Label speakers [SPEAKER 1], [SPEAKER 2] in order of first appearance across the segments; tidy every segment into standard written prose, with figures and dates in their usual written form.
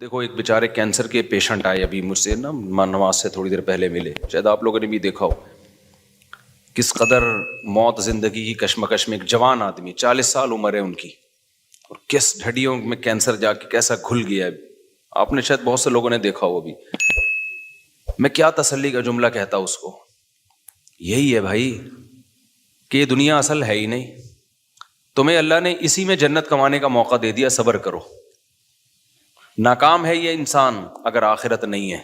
[SPEAKER 1] دیکھو ایک بیچارے کینسر کے پیشنٹ آئے ابھی مجھ سے نا نماز سے تھوڑی دیر پہلے ملے، شاید آپ لوگوں نے بھی دیکھا ہو کس قدر موت زندگی کی کشمکش میں. ایک جوان آدمی 40 سال عمر ہے ان کی، اور کس ڈھڈیوں میں کینسر جا کے کیسا گھل گیا ہے. آپ نے شاید بہت سے لوگوں نے دیکھا ہو. ابھی میں کیا تسلی کا جملہ کہتا اس کو، یہی ہے بھائی کہ یہ دنیا اصل ہے ہی نہیں، تمہیں اللہ نے اسی میں جنت کمانے کا موقع دے دیا، صبر کرو. ناکام ہے یہ انسان اگر آخرت نہیں ہے.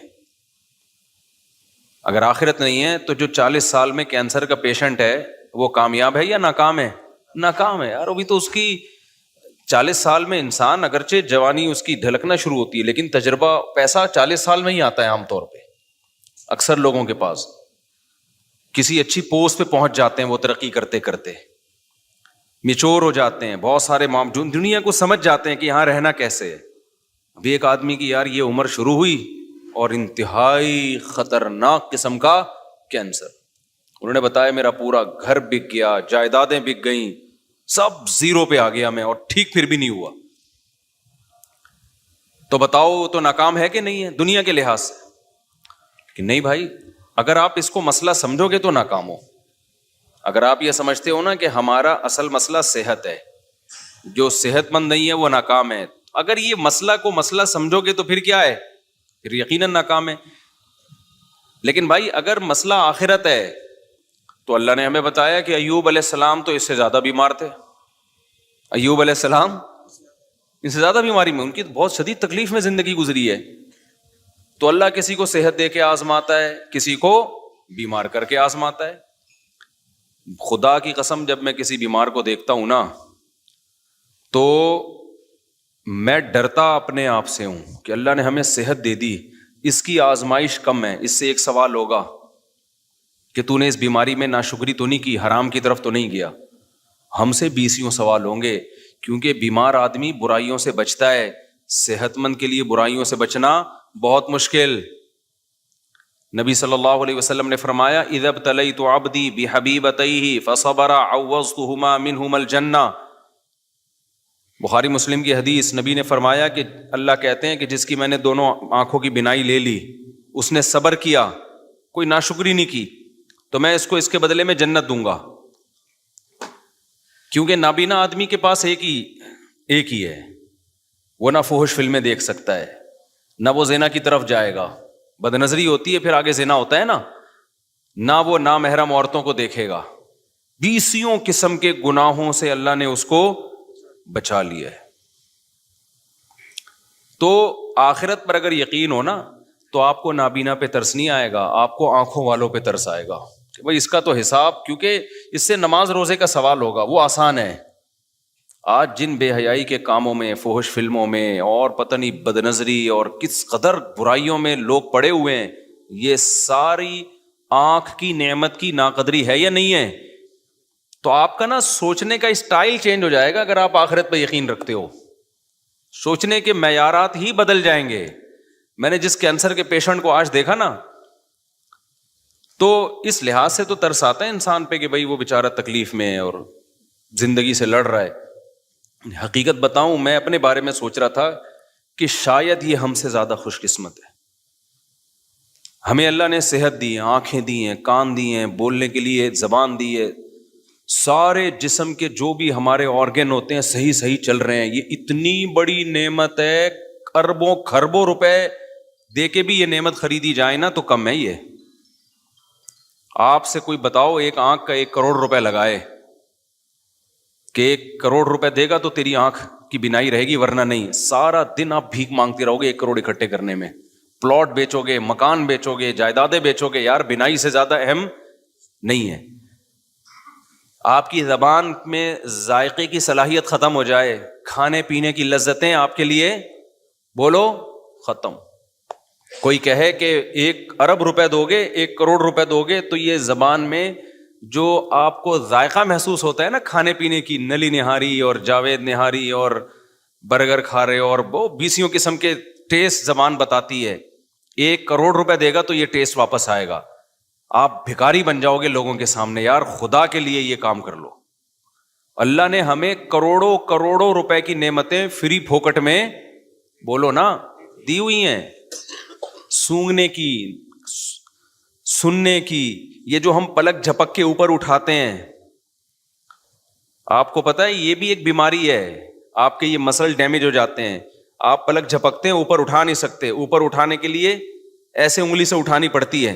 [SPEAKER 1] اگر آخرت نہیں ہے تو جو 40 سال میں کینسر کا پیشنٹ ہے وہ کامیاب ہے یا ناکام ہے؟ ناکام ہے یار. ابھی تو اس کی 40 سال میں انسان اگرچہ جوانی اس کی ڈھلکنا شروع ہوتی ہے، لیکن تجربہ پیسہ 40 سال میں ہی آتا ہے عام طور پہ. اکثر لوگوں کے پاس کسی اچھی پوسٹ پہ پہنچ جاتے ہیں وہ ترقی کرتے کرتے، میچور ہو جاتے ہیں، بہت سارے دنیا کو سمجھ جاتے ہیں کہ یہاں رہنا کیسے ہے. ابھی ایک آدمی کی یار یہ عمر شروع ہوئی اور انتہائی خطرناک قسم کا کینسر. انہوں نے بتایا میرا پورا گھر بک گیا، جائیدادیں بک گئیں، سب زیرو پہ آ گیا میں، اور ٹھیک پھر بھی نہیں ہوا. تو بتاؤ تو ناکام ہے کہ نہیں ہے دنیا کے لحاظ سے؟ کہ نہیں بھائی، اگر آپ اس کو مسئلہ سمجھو گے تو ناکام ہو. اگر آپ یہ سمجھتے ہو نا کہ ہمارا اصل مسئلہ صحت ہے، جو صحت مند نہیں ہے وہ ناکام ہے، اگر یہ مسئلہ کو مسئلہ سمجھو گے تو پھر کیا ہے؟ پھر یقیناً ناکام ہے. لیکن بھائی اگر مسئلہ آخرت ہے تو اللہ نے ہمیں بتایا کہ ایوب علیہ السلام تو اس سے زیادہ بیمار تھے. ایوب علیہ السلام اس سے زیادہ بیماری میں، ان کی بہت شدید تکلیف میں زندگی گزری ہے. تو اللہ کسی کو صحت دے کے آزماتا ہے، کسی کو بیمار کر کے آزماتا ہے. خدا کی قسم جب میں کسی بیمار کو دیکھتا ہوں نا تو میں ڈرتا اپنے آپ سے ہوں کہ اللہ نے ہمیں صحت دے دی، اس کی آزمائش کم ہے. اس سے ایک سوال ہوگا کہ تو نے اس بیماری میں ناشکری تو نہیں کی، حرام کی طرف تو نہیں گیا. ہم سے 20 سوال ہوں گے، کیونکہ بیمار آدمی برائیوں سے بچتا ہے، صحت مند کے لیے برائیوں سے بچنا بہت مشکل. نبی صلی اللہ علیہ وسلم نے فرمایا اذا ابتلیت عبدی بحبیبتیہ فصبر عوضتہما منہما الجنہ. بخاری مسلم کی حدیث، نبی نے فرمایا کہ اللہ کہتے ہیں کہ جس کی میں نے دونوں آنکھوں کی بینائی لے لی، اس نے صبر کیا، کوئی ناشکری نہیں کی، تو میں اس کو اس کے بدلے میں جنت دوں گا. کیونکہ نابینا آدمی کے پاس ایک ہی ہے، وہ نہ فحش فلمیں دیکھ سکتا ہے، نہ وہ زنا کی طرف جائے گا. بد نظری ہوتی ہے پھر آگے زنا ہوتا ہے نا، نہ وہ نامحرم عورتوں کو دیکھے گا. 20 قسم کے گناہوں سے اللہ نے اس کو بچا لیا ہے. تو آخرت پر اگر یقین ہو نا تو آپ کو نابینا پہ ترس نہیں آئے گا، آپ کو آنکھوں والوں پہ ترس آئے گا کہ بھائی اس کا تو حساب، کیونکہ اس سے نماز روزے کا سوال ہوگا، وہ آسان ہے. آج جن بے حیائی کے کاموں میں، فحش فلموں میں اور پتہ نہیں بد نظری اور کس قدر برائیوں میں لوگ پڑے ہوئے ہیں، یہ ساری آنکھ کی نعمت کی ناقدری ہے یا نہیں ہے؟ تو آپ کا نا سوچنے کا اسٹائل چینج ہو جائے گا اگر آپ آخرت پہ یقین رکھتے ہو. سوچنے کے معیارات ہی بدل جائیں گے. میں نے جس کینسر کے پیشنٹ کو آج دیکھا نا تو اس لحاظ سے تو ترس آتا ہے انسان پہ کہ بھائی وہ بیچارہ تکلیف میں ہے اور زندگی سے لڑ رہا ہے. حقیقت بتاؤں، میں اپنے بارے میں سوچ رہا تھا کہ شاید یہ ہم سے زیادہ خوش قسمت ہے. ہمیں اللہ نے صحت دی، آنکھیں دی ہیں، کان دی ہیں، بولنے کے لیے زبان دی ہے، سارے جسم کے جو بھی ہمارے آرگن ہوتے ہیں صحیح چل رہے ہیں. یہ اتنی بڑی نعمت ہے، اربوں خربوں روپے دے کے بھی یہ نعمت خریدی جائے نا تو کم ہے. یہ آپ سے کوئی بتاؤ ایک آنکھ کا 1 کروڑ روپے لگائے کہ 1 کروڑ روپے دے گا تو تیری آنکھ کی بینائی رہے گی، ورنہ نہیں. سارا دن آپ بھیک مانگتے رہو گے 1 کروڑ اکٹھے کرنے میں. پلاٹ بیچو گے، مکان بیچو گے، جائیدادیں بیچو گے، یار بینائی سے زیادہ اہم نہیں ہے. آپ کی زبان میں ذائقے کی صلاحیت ختم ہو جائے، کھانے پینے کی لذتیں آپ کے لیے بولو ختم. کوئی کہے کہ 1 ارب روپے دو گے، 1 کروڑ روپے دو گے، تو یہ زبان میں جو آپ کو ذائقہ محسوس ہوتا ہے نا کھانے پینے کی، نلی نہاری اور جاوید نہاری اور برگر کھا رہے اور وہ 20 قسم کے ٹیسٹ زبان بتاتی ہے، 1 کروڑ روپے دے گا تو یہ ٹیسٹ واپس آئے گا. آپ بھکاری بن جاؤ گے لوگوں کے سامنے. یار خدا کے لیے یہ کام کر لو. اللہ نے ہمیں کروڑوں کروڑوں روپے کی نعمتیں فری پھوکٹ میں بولو نا دی ہوئی ہیں, سونگنے کی, سننے کی. یہ جو ہم پلک جھپک کے اوپر اٹھاتے ہیں, آپ کو پتا ہے یہ بھی ایک بیماری ہے. آپ کے یہ مسل ڈیمیج ہو جاتے ہیں. آپ پلک جھپکتے ہیں, اوپر اٹھا نہیں سکتے, اوپر اٹھانے کے لیے ایسے انگلی سے اٹھانی پڑتی ہے,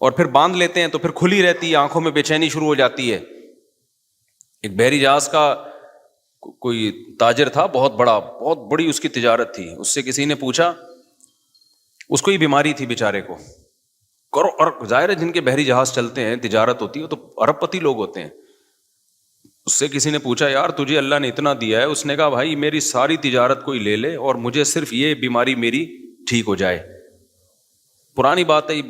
[SPEAKER 1] اور پھر باندھ لیتے ہیں تو پھر کھلی رہتی ہے, آنکھوں میں بے چینی شروع ہو جاتی ہے. ایک بحری جہاز کا کوئی تاجر تھا, بہت بڑی اس کی تجارت تھی. اس سے کسی نے پوچھا, اس کو یہ بیماری تھی بیچارے کو, اور ظاہر ہے جن کے بحری جہاز چلتے ہیں, تجارت ہوتی ہے, تو ارب پتی لوگ ہوتے ہیں. اس سے کسی نے پوچھا, یار تجھے اللہ نے اتنا دیا ہے؟ اس نے کہا, بھائی میری ساری تجارت کوئی لے لے اور مجھے صرف یہ بیماری میری ٹھیک ہو جائے. پرانی بات ہے,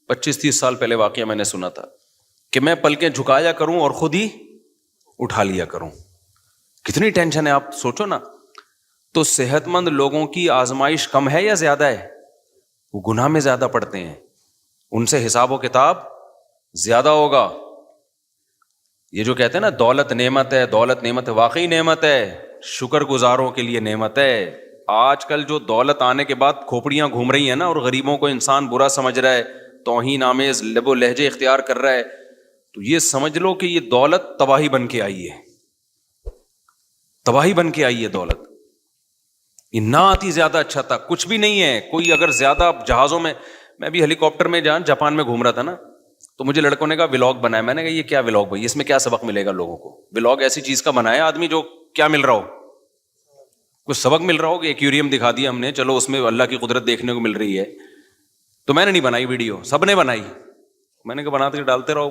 [SPEAKER 1] 25-30 سال پہلے واقعہ میں نے سنا تھا, کہ میں پلکیں جھکایا کروں اور خود ہی اٹھا لیا کروں. کتنی ٹینشن ہے, آپ سوچو نا. تو صحت مند لوگوں کی آزمائش کم ہے یا زیادہ ہے؟ وہ گناہ میں زیادہ پڑتے ہیں, ان سے حساب و کتاب زیادہ ہوگا. یہ جو کہتے ہیں نا دولت نعمت ہے, دولت نعمت ہے, واقعی نعمت ہے, شکر گزاروں کے لیے نعمت ہے. آج کل جو دولت آنے کے بعد کھوپڑیاں گھوم رہی ہیں نا, اور غریبوں کو انسان برا سمجھ رہا ہے, توہین آمیز لب و لہجے اختیار کر رہا ہے, تو یہ سمجھ لو کہ یہ دولت تباہی بن کے آئی ہے, تباہی بن کے آئی ہے دولت. یہ نہ آتی زیادہ اچھا تھا, کچھ بھی نہیں ہے. کوئی اگر زیادہ جہازوں میں بھی ہیلی کاپٹر میں جاپان میں گھوم رہا تھا نا, تو مجھے لڑکوں نے کہا ولاگ بنایا. میں نے کہا یہ کیا ولاگ بھائی, اس میں کیا سبق ملے گا لوگوں کو؟ ولاگ ایسی چیز کا بنایا آدمی جو کیا مل رہا ہو, کچھ سبق مل رہا ہو. کہ ایکویریم دکھا دیا ہم نے, چلو اس میں اللہ کی قدرت دیکھنے کو مل رہی ہے. تو میں نے نہیں بنائی ویڈیو, سب نے بنائی. میں نے کہا بناتے کے ڈالتے رہو,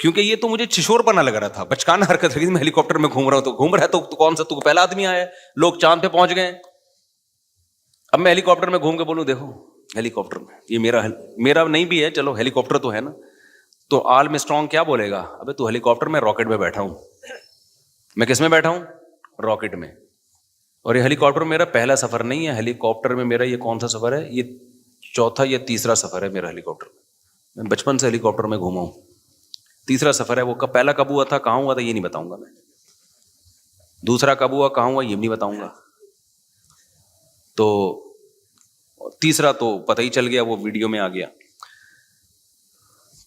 [SPEAKER 1] کیونکہ یہ تو مجھے چھشور پنا لگ رہا تھا, بچکانہ حرکت رہی. میں ہیلی کاپٹر میں گھوم رہا ہوں, تو گھوم رہا ہے تو کون سا تو پہلا آدمی آیا ہے, لوگ چاند پہ پہنچ گئے. اب میں ہیلی کاپٹر میں گھوم کے بولوں, دیکھو ہیلی کاپٹر میں یہ میرا نہیں بھی ہے, چلو ہیلی کاپٹر تو ہے نا. تو آرم اسٹرانگ کیا بولے گا, ابے تو ہیلی کاپٹر میں راکٹ میں بیٹھا ہوں. میں کس میں بیٹھا ہوں؟ راکٹ میں. اور یہ ہیلی کاپٹر میرا پہلا سفر نہیں ہے. ہیلی کاپٹر میں میرا یہ کون سا سفر ہے؟ یہ چوتھا یا تیسرا سفر ہے میرا ہیلی کاپٹر میں. میں بچپن سے ہیلی کاپٹر میں گھوما ہوں, تیسرا سفر ہے. وہ پہلا کب ہوا تھا, کہاں ہوا تھا, یہ نہیں بتاؤں گا میں. دوسرا کب ہوا, کہاں ہوا, یہ بھی نہیں بتاؤں گا. تو تیسرا تو پتہ ہی چل گیا, وہ ویڈیو میں آ گیا.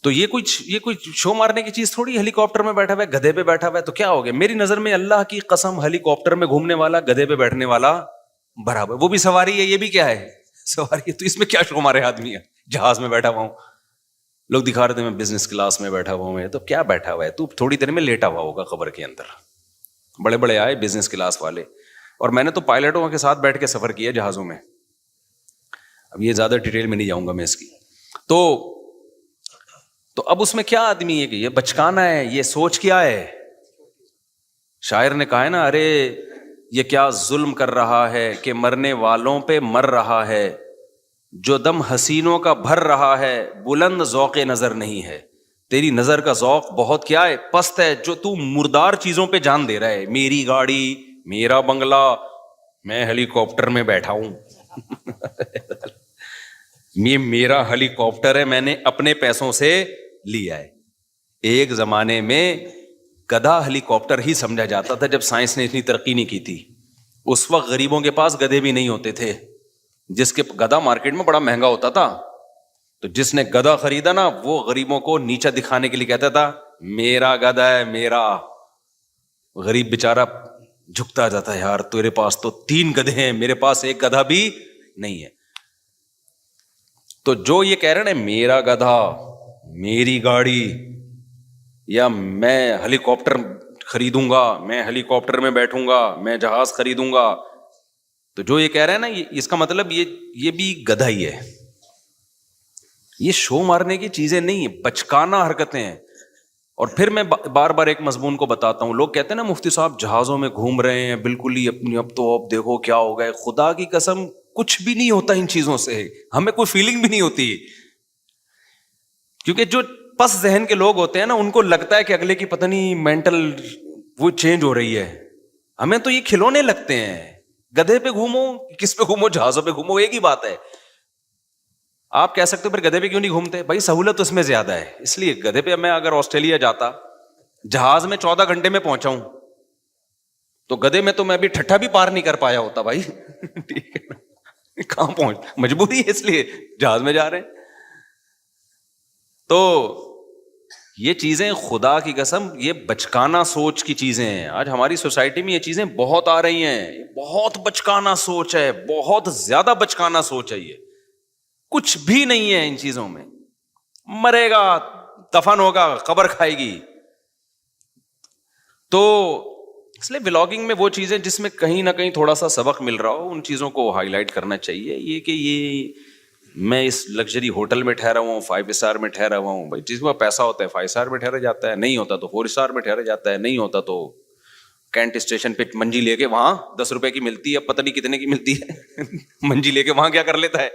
[SPEAKER 1] تو یہ کوئی شو مارنے کی چیز تھوڑی. ہیلی کاپٹر میں بیٹھا ہوا ہے, گدھے پہ بیٹھا ہوا ہے, تو کیا ہو گیا؟ میری نظر میں اللہ کی قسم ہیلی کاپٹر میں گھومنے والا گدھے پہ بیٹھنے والا برابر. وہ بھی سواری ہے, یہ بھی کیا ہے, سواری ہے. تو اس میں کیا شو مارے آدمی ہے؟ جہاز میں بیٹھا ہوا ہوں, لوگ دکھا رہے تھے میں بزنس کلاس میں بیٹھا ہوا ہوں. تو کیا بیٹھا ہوا ہے تو, تھوڑی دیر میں لیٹا ہوا ہوگا قبر کے اندر. بڑے بڑے آئے بزنس کلاس والے, اور میں نے تو پائلٹوں کے ساتھ بیٹھ کے سفر کیا جہازوں میں. اب یہ زیادہ ڈیٹیل میں نہیں جاؤں گا میں اس کی. تو اب اس میں کیا آدمی ہے کہ یہ بچکانا ہے, یہ سوچ کیا ہے. شاعر نے کہا ہے نا, ارے یہ کیا ظلم کر رہا ہے کہ مرنے والوں پہ مر رہا ہے, جو دم حسینوں کا بھر رہا ہے, بلند ذوق نظر نہیں ہے. تیری نظر کا ذوق بہت کیا ہے, پست ہے, جو تو مردار چیزوں پہ جان دے رہا ہے. میری گاڑی, میرا بنگلہ, میں ہیلی کاپٹر میں بیٹھا ہوں. یہ میرا ہیلی کاپٹر ہے, میں نے اپنے پیسوں سے لیا ہے. ایک زمانے میں گدھا ہیلی کاپٹر ہی سمجھا جاتا تھا, جب سائنس نے اتنی ترقی نہیں کی تھی. اس وقت غریبوں کے پاس گدھے بھی نہیں ہوتے تھے. جس کے گدھا مارکیٹ میں بڑا مہنگا ہوتا تھا, تو جس نے گدھا خریدا نا, وہ غریبوں کو نیچا دکھانے کے لیے کہتا تھا میرا گدھا ہے میرا. غریب بیچارہ جھکتا جاتا ہے, یار تیرے پاس تو 3 گدھے ہیں, میرے پاس ایک گدھا بھی نہیں ہے. تو جو یہ کہہ رہے ہیں نا میرا گدھا, میری گاڑی, یا میں ہیلی کاپٹر خریدوں گا, میں ہیلی کاپٹر میں بیٹھوں گا, میں جہاز خریدوں گا, تو جو یہ کہہ رہے ہیں نا, اس کا مطلب یہ بھی گدھا ہی ہے. یہ شو مارنے کی چیزیں نہیں ہیں, بچکانہ حرکتیں ہیں. اور پھر میں بار بار ایک مضمون کو بتاتا ہوں. لوگ کہتے ہیں نا مفتی صاحب جہازوں میں گھوم رہے ہیں بالکل ہی اپنی, اب تو اب دیکھو کیا ہو گئے. خدا کی قسم کچھ بھی نہیں ہوتا ان چیزوں سے, ہمیں کوئی فیلنگ بھی نہیں ہوتی. کیونکہ جو پس ذہن کے لوگ ہوتے ہیں نا, ان کو لگتا ہے کہ اگلے کی پتہ نہیں مینٹل وہ چینج ہو رہی ہے. ہمیں تو یہ کھلونے لگتے ہیں. گدھے پہ گھومو, کس پہ گھومو, جہازوں پہ گھومو, ایک ہی بات ہے. آپ کہہ سکتے ہو پھر گدھے پہ کیوں نہیں گھومتے؟ بھائی سہولت اس میں زیادہ ہے, اس لیے. گدھے پہ میں اگر آسٹریلیا جاتا, جہاز میں 14 گھنٹے میں پہنچا ہوں, تو گدھے میں تو میں بھی ٹھٹھا بھی پار نہیں کر پایا ہوتا بھائی. ٹھیک ہے, کہاں پہنچ, مجبوری ہے اس لیے جہاز میں جا رہے ہیں. تو یہ چیزیں خدا کی قسم یہ بچکانا سوچ کی چیزیں ہیں. آج ہماری سوسائٹی میں یہ چیزیں بہت آ رہی ہیں, بہت بچکانا سوچ ہے, بہت زیادہ بچکانا سوچ ہے. یہ کچھ بھی نہیں ہے ان چیزوں میں. مرے گا, دفن ہوگا, قبر کھائے گی. تو اس لیے ولاگنگ میں وہ چیزیں جس میں کہیں نہ کہیں تھوڑا سا سبق مل رہا ہو, ان چیزوں کو ہائی لائٹ کرنا چاہیے. یہ کہ یہ میں اس لگژری ہوٹل میں ٹھہرا ہوا ہوں, 5 اسٹار میں ٹھہرا ہوا ہوں. بھائی جس میں پیسہ ہوتا ہے 5 اسٹار میں ٹھہرا جاتا ہے, نہیں ہوتا تو 4 اسٹار میں ٹھہرا جاتا ہے, نہیں ہوتا تو کینٹ اسٹیشن پہ منجی لے کے وہاں 10 روپے کی ملتی ہے, پتہ نہیں کتنے کی ملتی ہے, منجی لے کے وہاں کیا کر لیتا ہے,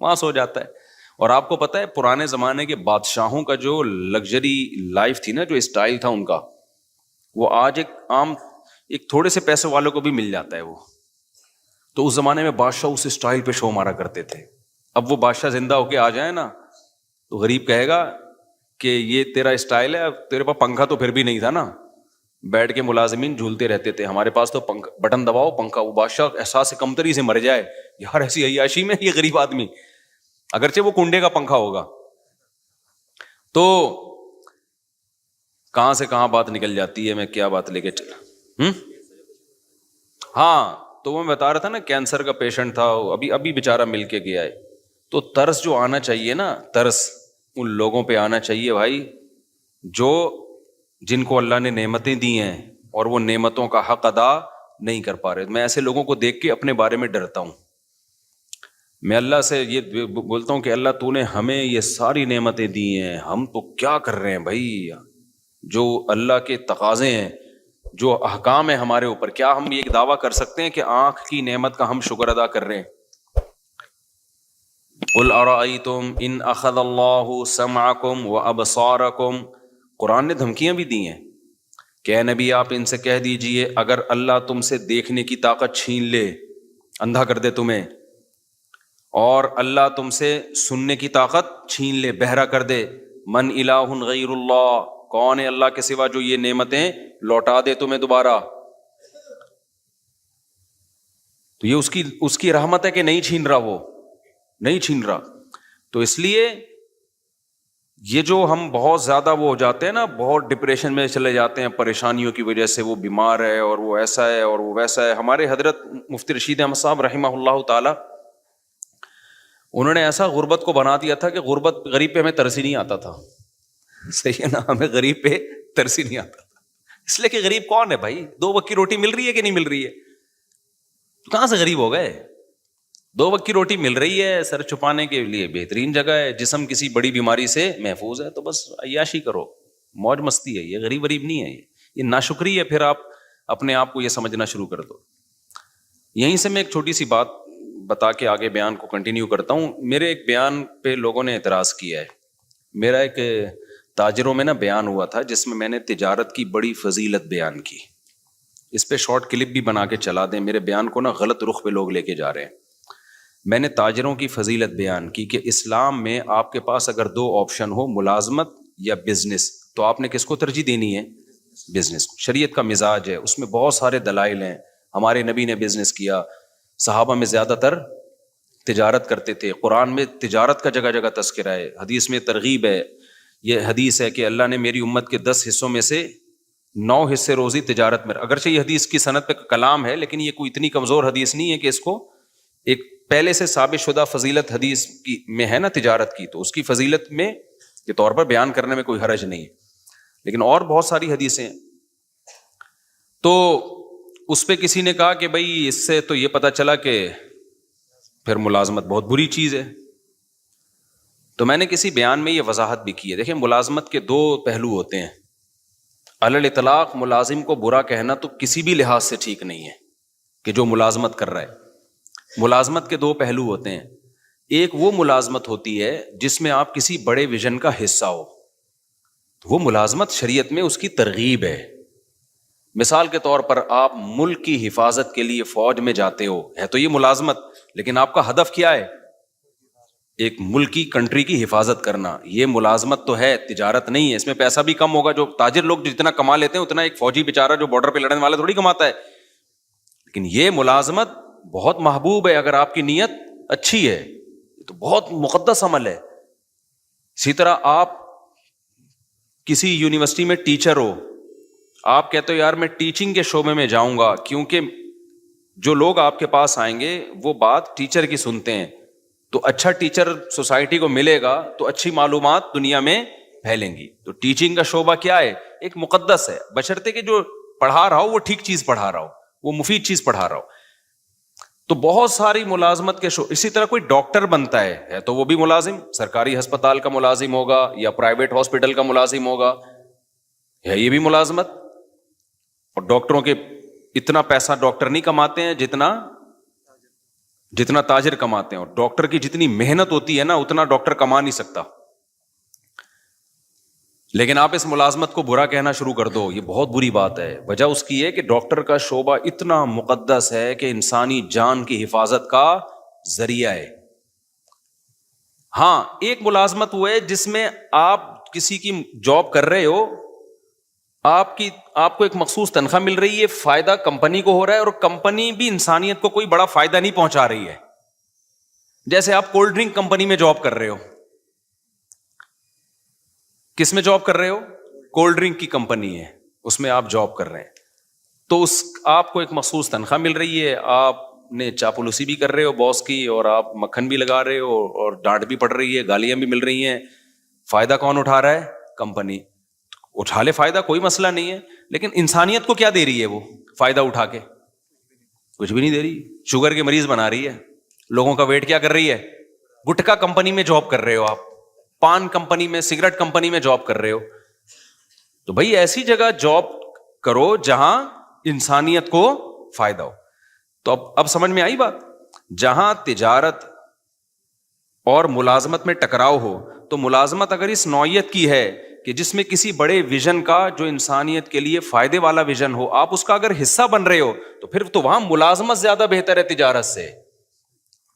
[SPEAKER 1] وہاں سو جاتا ہے. اور آپ کو پتہ ہے پرانے زمانے کے بادشاہوں کا جو لگژری لائف تھی نا, جو اسٹائل تھا ان کا, وہ آج ایک تھوڑے سے پیسے والوں کو بھی مل جاتا ہے وہ. تو اس زمانے میں بادشاہ اس اسٹائل پہ شو مارا کرتے تھے. اب وہ بادشاہ زندہ ہو کے آ جائے نا تو غریب کہے گا کہ یہ تیرا اسٹائل ہے, تیرے پاس پنکھا تو پھر بھی نہیں تھا نا, بیٹھ کے ملازمین جھولتے رہتے تھے, ہمارے پاس تو بٹن دباؤ پنکھا. وہ بادشاہ احساس کمتری سے مر جائے, یار ایسی عیاشی میں یہ غریب آدمی, اگرچہ وہ کنڈے کا پنکھا ہوگا. تو کہاں سے کہاں بات نکل جاتی ہے, میں کیا بات لے کے چلا. ہاں تو وہ میں بتا رہا تھا نا, کینسر کا پیشنٹ تھا, ابھی بیچارہ مل کے گیا ہے. تو ترس جو آنا چاہیے نا, ترس ان لوگوں پہ آنا چاہیے بھائی جو جن کو اللہ نے نعمتیں دی ہیں اور وہ نعمتوں کا حق ادا نہیں کر پا رہے. میں ایسے لوگوں کو دیکھ کے اپنے بارے میں ڈرتا ہوں. میں اللہ سے یہ بولتا ہوں کہ اللہ تو نے ہمیں یہ ساری نعمتیں دی ہیں, ہم تو کیا کر رہے ہیں بھائی, جو اللہ کے تقاضے ہیں, جو احکام ہیں ہمارے اوپر, کیا ہم یہ دعویٰ کر سکتے ہیں کہ آنکھ کی نعمت کا ہم شکر ادا کر رہے ہیں؟ قل ارأیتم ان اخذ اللہ سمعکم وابصارکم. قرآن نے دھمکیاں بھی دی ہیں کہ اے نبی آپ ان سے کہہ دیجئے اگر اللہ تم سے دیکھنے کی طاقت چھین لے, اندھا کر دے تمہیں, اور اللہ تم سے سننے کی طاقت چھین لے, بہرا کر دے, من الہ غیر اللہ, کون ہے اللہ کے سوا جو یہ نعمتیں لوٹا دے تمہیں دوبارہ. تو یہ اس کی رحمت ہے کہ نہیں چھین رہا, وہ نہیں چھین رہا. تو اس لیے یہ جو ہم بہت زیادہ وہ ہو جاتے ہیں نا, بہت ڈپریشن میں چلے جاتے ہیں پریشانیوں کی وجہ سے, وہ بیمار ہے اور وہ ایسا ہے اور وہ ویسا ہے. ہمارے حضرت مفتی رشید احمد صاحب رحمہ اللہ تعالی, انہوں نے ایسا غربت کو بنا دیا تھا کہ غربت, غریب پہ ہمیں ترس ہی نہیں آتا تھا. صحیح ہے نا, ہمیں غریب پہ ترس ہی نہیں آتا تھا. اس لیے کہ غریب کون ہے بھائی, 2 وقت کی روٹی مل رہی ہے کہ نہیں مل رہی ہے, کہاں سے غریب ہو گئے. 2 وقت کی روٹی مل رہی ہے, سر چھپانے کے لیے بہترین جگہ ہے, جسم کسی بڑی بیماری سے محفوظ ہے, تو بس عیاشی کرو, موج مستی ہے. یہ غریب نہیں ہے, یہ ناشکری ہے. پھر آپ اپنے آپ کو یہ سمجھنا شروع کر دو. یہیں سے میں ایک چھوٹی سی بات بتا کے آگے بیان کو کنٹینیو کرتا ہوں. میرے ایک بیان پہ لوگوں نے اعتراض کیا ہے. میرا ایک تاجروں میں نا بیان ہوا تھا جس میں نے تجارت کی بڑی فضیلت بیان کی. اس پہ شارٹ کلپ بھی بنا کے چلا دیں, میرے بیان کو نا غلط رخ پہ لوگ لے کے جا رہے ہیں. میں نے تاجروں کی فضیلت بیان کی کہ اسلام میں آپ کے پاس اگر 2 آپشن ہو, ملازمت یا بزنس, تو آپ نے کس کو ترجیح دینی ہے؟ بزنس. شریعت کا مزاج ہے, اس میں بہت سارے دلائل ہیں. ہمارے نبی نے بزنس کیا, صحابہ میں زیادہ تر تجارت کرتے تھے. قرآن میں تجارت کا جگہ جگہ تذکرہ ہے, حدیث میں ترغیب ہے. یہ حدیث ہے کہ اللہ نے میری امت کے 10 حصوں میں سے 9 حصے روزی تجارت میں. اگرچہ یہ حدیث کی سند پہ کلام ہے, لیکن یہ کوئی اتنی کمزور حدیث نہیں ہے کہ اس کو ایک پہلے سے ثابت شدہ فضیلت حدیث کی میں ہے نا تجارت کی, تو اس کی فضیلت میں کے طور پر بیان کرنے میں کوئی حرج نہیں ہے. لیکن اور بہت ساری حدیثیں ہیں. تو اس پہ کسی نے کہا کہ بھائی اس سے تو یہ پتہ چلا کہ پھر ملازمت بہت بری چیز ہے. تو میں نے کسی بیان میں یہ وضاحت بھی کی ہے. دیکھیں, ملازمت کے 2 پہلو ہوتے ہیں. علی الاطلاق ملازم کو برا کہنا تو کسی بھی لحاظ سے ٹھیک نہیں ہے کہ جو ملازمت کر رہا ہے. ملازمت کے 2 پہلو ہوتے ہیں. ایک وہ ملازمت ہوتی ہے جس میں آپ کسی بڑے ویژن کا حصہ ہو, وہ ملازمت شریعت میں اس کی ترغیب ہے. مثال کے طور پر آپ ملک کی حفاظت کے لیے فوج میں جاتے ہو, ہے تو یہ ملازمت, لیکن آپ کا ہدف کیا ہے؟ ایک ملکی کنٹری کی حفاظت کرنا. یہ ملازمت تو ہے, تجارت نہیں ہے. اس میں پیسہ بھی کم ہوگا, جو تاجر لوگ جتنا کما لیتے ہیں اتنا ایک فوجی بیچارہ جو بارڈر پہ لڑنے والا تھوڑی کماتا ہے. لیکن یہ ملازمت بہت محبوب ہے اگر آپ کی نیت اچھی ہے، تو بہت مقدس عمل ہے. اسی طرح آپ کسی یونیورسٹی میں ٹیچر ہو، آپ کہتے ہو یار میں ٹیچنگ کے شعبے میں جاؤں گا، کیونکہ جو لوگ آپ کے پاس آئیں گے وہ بات ٹیچر کی سنتے ہیں، تو اچھا ٹیچر سوسائٹی کو ملے گا تو اچھی معلومات دنیا میں پھیلیں گی. تو ٹیچنگ کا شعبہ کیا ہے؟ ایک مقدس ہے، بشرطے کہ جو پڑھا رہا ہو وہ ٹھیک چیز پڑھا رہا ہو، وہ مفید چیز پڑھا رہا ہو. تو بہت ساری ملازمت کے اسی طرح کوئی ڈاکٹر بنتا ہے تو وہ بھی ملازم، سرکاری ہسپتال کا ملازم ہوگا یا پرائیویٹ ہاسپٹل کا ملازم ہوگا، ہے یہ بھی ملازمت. اور ڈاکٹروں کے اتنا پیسہ ڈاکٹر نہیں کماتے ہیں جتنا تاجر کماتے ہیں، اور ڈاکٹر کی جتنی محنت ہوتی ہے نا اتنا ڈاکٹر کما نہیں سکتا. لیکن آپ اس ملازمت کو برا کہنا شروع کر دو، یہ بہت بری بات ہے. وجہ اس کی ہے کہ ڈاکٹر کا شعبہ اتنا مقدس ہے کہ انسانی جان کی حفاظت کا ذریعہ ہے. ہاں ایک ملازمت وہ ہے جس میں آپ کسی کی جاب کر رہے ہو، آپ کو ایک مخصوص تنخواہ مل رہی ہے، فائدہ کمپنی کو ہو رہا ہے، اور کمپنی بھی انسانیت کو کوئی بڑا فائدہ نہیں پہنچا رہی ہے. جیسے آپ کولڈ ڈرنک کمپنی میں جاب کر رہے ہو، کس میں جاب کر رہے ہو؟ کولڈ ڈرنک کی کمپنی ہے، اس میں آپ جاب کر رہے ہیں، تو آپ کو ایک مخصوص تنخواہ مل رہی ہے، آپ نے چاپلوسی بھی کر رہے ہو باس کی، اور آپ مکھن بھی لگا رہے ہو، اور ڈانٹ بھی پڑ رہی ہے، گالیاں بھی مل رہی ہیں. فائدہ کون اٹھا رہا ہے؟ کمپنی. اٹھا لے فائدہ، کوئی مسئلہ نہیں ہے، لیکن انسانیت کو کیا دے رہی ہے وہ فائدہ اٹھا کے؟ کچھ بھی نہیں دے رہی. شوگر کے مریض بنا رہی ہے، لوگوں کا ویٹ کیا کر رہی ہے؟ گٹکا کمپنی میں جاب کر رہے ہو آپ، پان کمپنی میں، سگریٹ کمپنی میں جاب کر رہے ہو. تو بھائی ایسی جگہ جاب کرو جہاں انسانیت کو فائدہ ہو. تو اب سمجھ میں آئی بات؟ جہاں تجارت اور ملازمت میں ٹکراؤ ہو، تو ملازمت اگر اس نوعیت کی ہے کہ جس میں کسی بڑے ویژن کا جو انسانیت کے لیے فائدے والا ویژن ہو، آپ اس کا اگر حصہ بن رہے ہو، تو پھر تو وہاں ملازمت زیادہ بہتر ہے تجارت سے.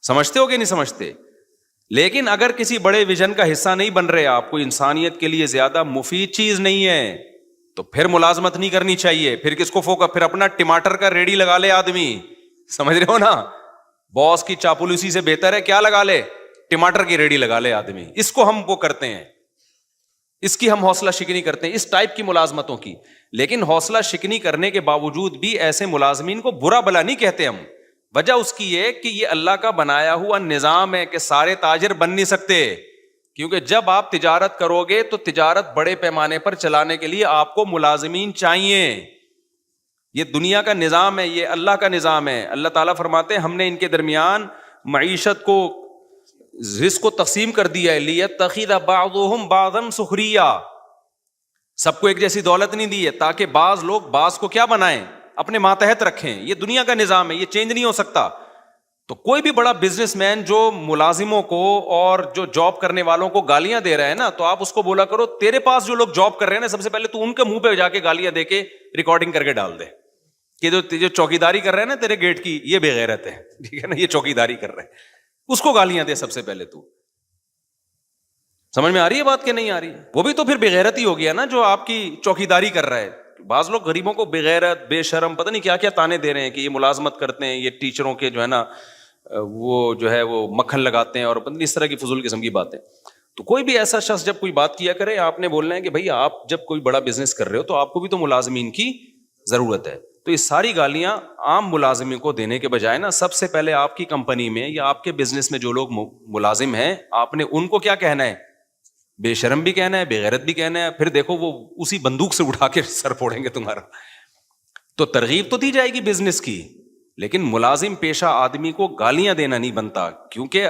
[SPEAKER 1] سمجھتے ہو کہ نہیں سمجھتے؟ لیکن اگر کسی بڑے ویژن کا حصہ نہیں بن رہے آپ، کو انسانیت کے لیے زیادہ مفید چیز نہیں ہے، تو پھر ملازمت نہیں کرنی چاہیے. پھر کس کو فوکس؟ پھر اپنا ٹماٹر کا ریڑھی لگا لے آدمی. سمجھ رہے ہو نا؟ باس کی چاپلوسی سے بہتر ہے کیا لگا لے؟ ٹماٹر کی ریڑھی لگا لے آدمی. اس کو ہم وہ کرتے ہیں، اس کی ہم حوصلہ شکنی کرتے ہیں، اس ٹائپ کی ملازمتوں کی. لیکن حوصلہ شکنی کرنے کے باوجود بھی ایسے ملازمین کو برا بلا نہیں کہتے ہم. وجہ اس کی ہے کہ یہ اللہ کا بنایا ہوا نظام ہے کہ سارے تاجر بن نہیں سکتے. کیونکہ جب آپ تجارت کرو گے تو تجارت بڑے پیمانے پر چلانے کے لیے آپ کو ملازمین چاہیے. یہ دنیا کا نظام ہے، یہ اللہ کا نظام ہے. اللہ تعالیٰ فرماتے ہیں ہم نے ان کے درمیان معیشت کو، رزق کو تقسیم کر دیا ہے، لیتخذ بعضهم بعضا سخریا. سب کو ایک جیسی دولت نہیں دی ہے تاکہ بعض لوگ بعض کو کیا بنائیں؟ اپنے ماتحت رکھیں. یہ دنیا کا نظام ہے، یہ چینج نہیں ہو سکتا. تو کوئی بھی بڑا بزنس مین جو ملازموں کو اور جو جاب کرنے والوں کو گالیاں دے رہا ہے نا، تو آپ اس کو بولا کرو تیرے پاس جو لوگ جاب کر رہے ہیں نا، سب سے پہلے تو ان کے منہ پہ جا کے گالیاں دے کے ریکارڈنگ کر کے ڈال دے کہ جو چوکیداری کر رہے ہیں نا تیرے گیٹ کی، یہ بے غیرت ہے، ٹھیک ہے نا، یہ چوکیداری کر رہے ہیں. اس کو گالیاں دے سب سے پہلے. تو سمجھ میں آ رہی ہے بات کہ نہیں آ رہی ہے؟ وہ بھی تو پھر بغیرت ہی ہو گیا نا جو آپ کی چوکیداری کر رہا ہے. بعض لوگ غریبوں کو بغیرت، بے شرم، پتہ نہیں کیا کیا تانے دے رہے ہیں کہ یہ ملازمت کرتے ہیں، یہ ٹیچروں کے جو ہے نا وہ جو ہے وہ مکھن لگاتے ہیں، اور پتہ نہیں اس طرح کی فضول قسم کی باتیں. تو کوئی بھی ایسا شخص جب کوئی بات کیا کرے، آپ نے بولنا ہے کہ بھائی آپ جب کوئی بڑا بزنس کر رہے ہو تو آپ کو بھی تو ملازمین کی ضرورت ہے. تو یہ ساری گالیاں عام ملازمین کو دینے کے بجائے نا، سب سے پہلے آپ کی کمپنی میں یا آپ کے بزنس میں جو لوگ ملازم ہیں، آپ نے ان کو کیا کہنا ہے؟ بے شرم بھی کہنا ہے، بے غیرت بھی کہنا ہے. پھر دیکھو وہ اسی بندوق سے اٹھا کے سر پھوڑیں گے تمہارا. تو ترغیب تو دی جائے گی بزنس کی، لیکن ملازم پیشہ آدمی کو گالیاں دینا نہیں بنتا. کیونکہ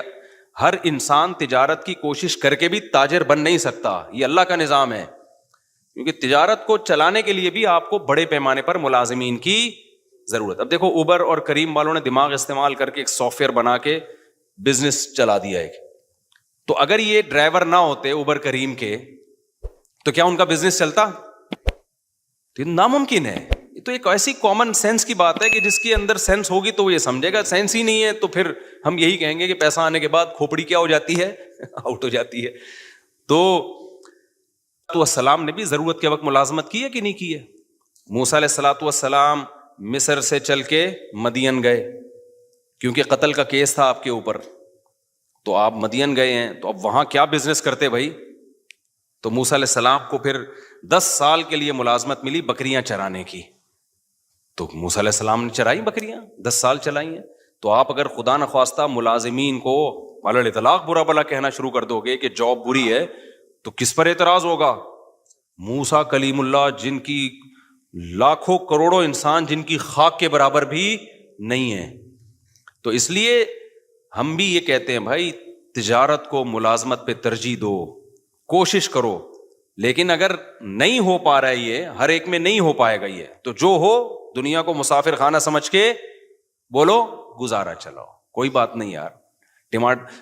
[SPEAKER 1] ہر انسان تجارت کی کوشش کر کے بھی تاجر بن نہیں سکتا، یہ اللہ کا نظام ہے. کیونکہ تجارت کو چلانے کے لیے بھی آپ کو بڑے پیمانے پر ملازمین کی ضرورت. اب دیکھو اوبر اور کریم والوں نے دماغ استعمال کر کے ایک سافٹ ویئر بنا کے بزنس چلا دیا ہے. تو اگر یہ ڈرائیور نہ ہوتے اوبر کریم کے تو کیا ان کا بزنس چلتا؟ تو ناممکن ہے. یہ تو ایک ایسی کامن سینس کی بات ہے کہ جس کے اندر سینس ہوگی تو وہ یہ سمجھے گا. سینس ہی نہیں ہے تو پھر ہم یہی کہیں گے کہ پیسہ آنے کے بعد کھوپڑی کیا ہو جاتی ہے؟ آؤٹ ہو جاتی ہے. تو السلام نے بھی ضرورت کے وقت ملازمت کی ہے کہ نہیں کی ہے؟ موسیٰ علیہ الصلوۃ والسلام مصر سے چل کے مدین گئے، کیونکہ قتل کا کیس تھا آپ کے اوپر، تو آپ مدین گئے ہیں، تو اب وہاں کیا بزنس کرتے بھائی؟ تو موسیٰ علیہ السلام کو پھر 10 سال کے لیے ملازمت ملی بکریاں چرانے کی، تو موسیٰ علیہ السلام نے چرائی بکریاں، 10 سال چلائی ہیں. تو آپ اگر خدا نخواستہ ملازمین کو علی الاطلاق برا بلا کہنا شروع کر دو گے کہ جاب بری ہے، تو کس پر اعتراض ہوگا؟ موسیٰ کلیم اللہ، جن کی لاکھوں کروڑوں انسان جن کی خاک کے برابر بھی نہیں ہے. تو اس لیے ہم بھی یہ کہتے ہیں بھائی تجارت کو ملازمت پہ ترجیح دو، کوشش کرو، لیکن اگر نہیں ہو پا رہا ہے، یہ ہر ایک میں نہیں ہو پائے گا، یہ تو جو ہو دنیا کو مسافر خانہ سمجھ کے بولو گزارا چلاؤ، کوئی بات نہیں یار.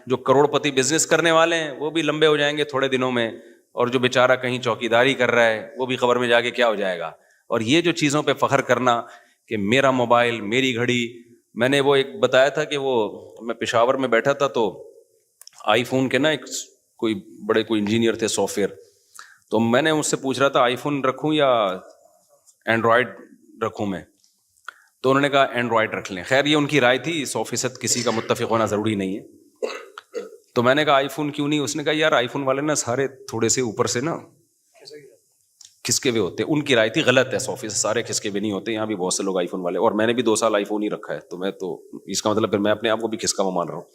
[SPEAKER 1] جو کروڑ پتی بزنس کرنے والے ہیں وہ بھی لمبے ہو جائیں گے تھوڑے دنوں میں، اور جو بیچارہ کہیں چوکیداری کر رہا ہے وہ بھی قبر میں جا کے کیا ہو جائے گا. اور یہ جو چیزوں پہ فخر کرنا کہ میرا موبائل، میری گھڑی، میں نے وہ ایک بتایا تھا کہ وہ میں پشاور میں بیٹھا تھا تو آئی فون کے نا ایک کوئی انجینئر تھے سافٹ ویئر، تو میں نے اس سے پوچھ رہا تھا آئی فون رکھوں یا اینڈرائڈ رکھوں میں، تو انہوں نے کہا اینڈرائڈ رکھ لیں. خیر یہ ان کی رائے تھی، 100% کسی کا متفق ہونا ضروری نہیں ہے. تو میں نے کہا آئی فون کیوں نہیں؟ اس نے کہا یار آئی فون والے نا سارے تھوڑے سے اوپر سے نا کھسکے ہوئے ہوتے ہیں. ان کی رائے تھی غلط ہے، 100% سارے کھسکے ہوئے نہیں ہوتے، یہاں بھی بہت سے لوگ آئی فون والے، اور میں نے بھی 2 سال آئی فون ہی رکھا ہے، تو میں تو اس کا مطلب پھر میں اپنے آپ کو بھی کھسکا ہوا مان رہا ہوں.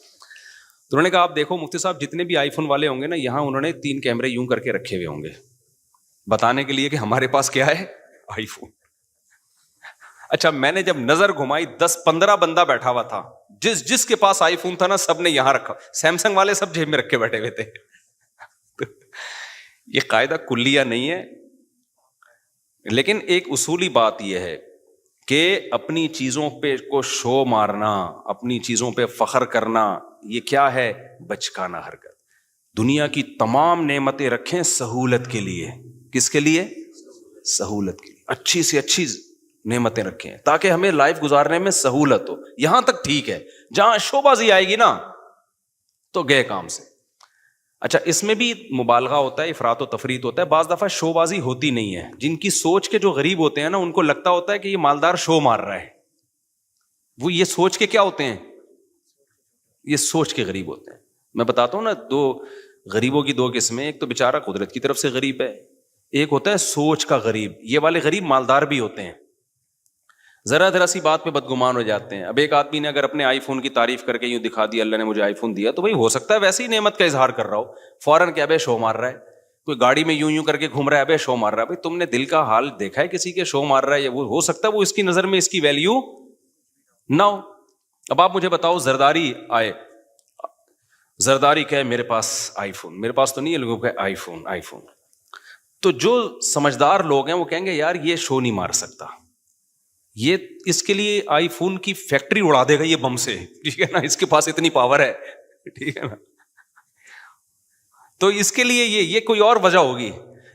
[SPEAKER 1] تو انہوں نے کہا آپ دیکھو مفتی صاحب جتنے بھی آئی فون والے ہوں گے نا، یہاں انہوں نے 3 کیمرے یوں کر کے رکھے ہوئے ہوں گے بتانے کے لیے کہ ہمارے پاس کیا ہے، آئی فون. اچھا میں نے جب نظر گھمائی 10-15 بندہ بیٹھا ہوا تھا، جس کے پاس آئی فون تھا نا سب نے یہاں رکھا، سیمسنگ والے سب جیب میں رکھ کے بیٹھے ہوئے تھے. یہ قاعدہ کلیہ نہیں ہے، لیکن ایک اصولی بات یہ ہے کہ اپنی چیزوں پہ کو شو مارنا، اپنی چیزوں پہ فخر کرنا، یہ کیا ہے؟ بچکانہ حرکت. دنیا کی تمام نعمتیں رکھیں سہولت کے لیے. کس کے لیے؟ سہولت کے لیے. اچھی سے اچھی نعمتیں رکھیں تاکہ ہمیں لائف گزارنے میں سہولت ہو. یہاں تک ٹھیک ہے، جہاں شوبازی آئے گی نا تو گئے کام سے. اچھا اس میں بھی مبالغہ ہوتا ہے، افراط و تفریط ہوتا ہے. بعض دفعہ شو بازی ہوتی نہیں ہے. جن کی سوچ کے جو غریب ہوتے ہیں نا ان کو لگتا ہوتا ہے کہ یہ مالدار شو مار رہا ہے. وہ یہ سوچ کے کیا ہوتے ہیں؟ یہ سوچ کے غریب ہوتے ہیں. میں بتاتا ہوں نا، 2 غریبوں کی 2 قسمیں. ایک تو بیچارہ قدرت کی طرف سے غریب ہے، ایک ہوتا ہے سوچ کا غریب. یہ والے غریب مالدار بھی ہوتے ہیں، ذرا سی بات پہ بدگمان ہو جاتے ہیں. اب ایک آدمی نے اگر اپنے آئی فون کی تعریف کر کے یوں دکھا دیا اللہ نے مجھے آئی فون دیا، تو بھائی ہو سکتا ہے ویسے ہی نعمت کا اظہار کر رہا ہو، فوراً کہ ابے شو مار رہا ہے. کوئی گاڑی میں یوں کر کے گھوم رہا ہے، ابے شو مار رہا ہے. بھائی تم نے دل کا حال دیکھا ہے کسی کے شو مار رہا ہے؟ وہ ہو سکتا ہے وہ اس کی نظر میں اس کی ویلیو نہ ہو. اب آپ مجھے بتاؤ، زرداری آئے، زرداری کہے میرے پاس آئی فون، میرے پاس تو نہیں ہے، لوگوں کا آئی فون. تو جو سمجھدار لوگ ہیں وہ کہیں گے یار یہ شو نہیں مار سکتا، یہ اس کے لیے آئی فون کی فیکٹری اڑا دے گا یہ بم سے، ٹھیک ہے نا، اس کے پاس اتنی پاور ہے، ٹھیک ہے نا. تو اس کے لیے یہ کوئی اور وجہ ہوگی.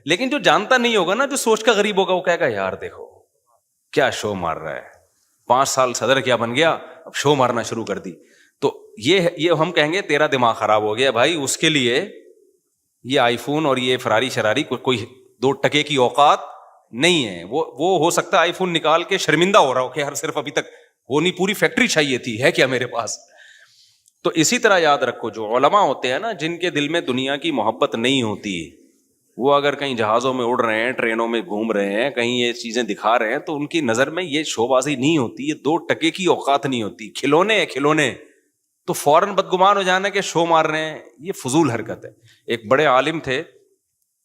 [SPEAKER 1] لیکن جو جانتا نہیں ہوگا نا، جو سوچ کا غریب ہوگا، وہ کہے گا یار دیکھو کیا شو مار رہا ہے، 5 سال صدر کیا بن گیا، اب شو مارنا شروع کر دی. تو یہ ہم کہیں گے تیرا دماغ خراب ہو گیا بھائی. اس کے لیے یہ آئی فون اور یہ فراری شراری کوئی 2 ٹکے کی اوقات نہیں ہے. وہ ہو سکتا ہے آئی فون نکال کے شرمندہ ہو رہا ہو کہ یار صرف ابھی تک وہ نہیں، پوری فیکٹری چاہیے تھی، ہے کیا میرے پاس. تو اسی طرح یاد رکھو جو علماء ہوتے ہیں نا، جن کے دل میں دنیا کی محبت نہیں ہوتی، وہ اگر کہیں جہازوں میں اڑ رہے ہیں، ٹرینوں میں گھوم رہے ہیں، کہیں یہ چیزیں دکھا رہے ہیں، تو ان کی نظر میں یہ شو بازی نہیں ہوتی، یہ 2 ٹکے کی اوقات نہیں ہوتی، کھلونے. تو فوراً بدگمان ہو جانا کہ شو مار رہے ہیں، یہ فضول حرکت ہے. ایک بڑے عالم تھے،